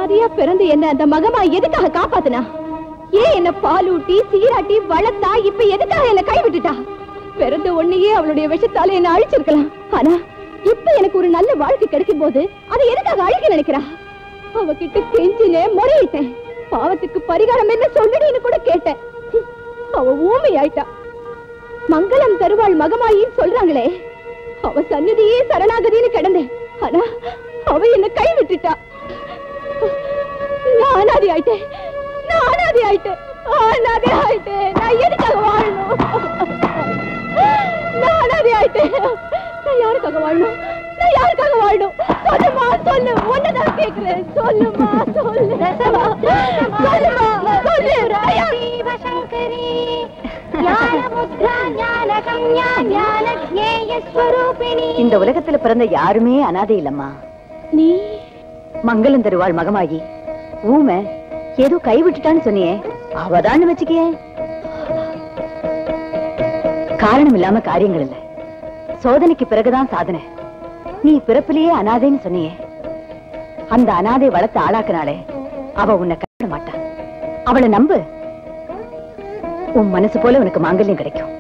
அனாதையா பிறந்து என்ன அந்த மகமா எதுக்காக காப்பாத்துனா? ஏன் என்ன பாலூட்டி சீராட்டி வளர்த்தா இப்ப எதுக்காக என்ன கைவிட்டுட்டா? பிறந்த உன்னையே அவளுடைய விஷத்தால என்ன அழிச்சிருக்கலாம். ஆனா இப்ப எனக்கு ஒரு நல்ல வாழ்க்கை கிடைக்கும் போது அதை எதுக்காக அழிக்க நினைக்கிறா? அவகிட்ட கெஞ்சினே முறையிட்டேன். பாவத்துக்கு பரிகாரம் என்ன சொல்லுடின்னு கூட கேட்டேன். அவ ஊமை ஆயிட்டா. மங்களம் தருவாள் மகமாயின்னு சொல்றாங்களே, அவ சந்நிதியே சரணாகதின்னு கிடந்தேன். ஆனா அவ என்ன கைவிட்டுட்டா. நான் அனாதை ஆயிட்டேன். நான் எதுக்காக வாழணும்? நான் அனாதை ஆயிட்டேன். நான் யாருக்காக வாழணும்? சொல்லுமா, சொல்லு. ஒன்னதான் கேக்குறேன். சொல்லுமா, சொல்லு. இந்த உலகத்துல பிறந்த யாருமே அனாதை இல்லம்மா. நீ மங்களம் தருவாள் மகமாயி ஊமை ஏதோ கைவிட்டுட்டான்னு சொன்னியே, அவதான் வச்சுக்கிய. காரணம் இல்லாம காரியங்கள் இல்ல, சோதனைக்கு பிறகுதான் சாதனை. நீ பிறப்பிலேயே அனாதைன்னு சொன்னியே, அந்த அனாதை வளர்த்து ஆளாக்குனாலே அவ உன்னை கைவிட மாட்டா. அவளை நம்பு, உன் மனசு போல உனக்கு மாங்கல்யம் கிடைக்கும்.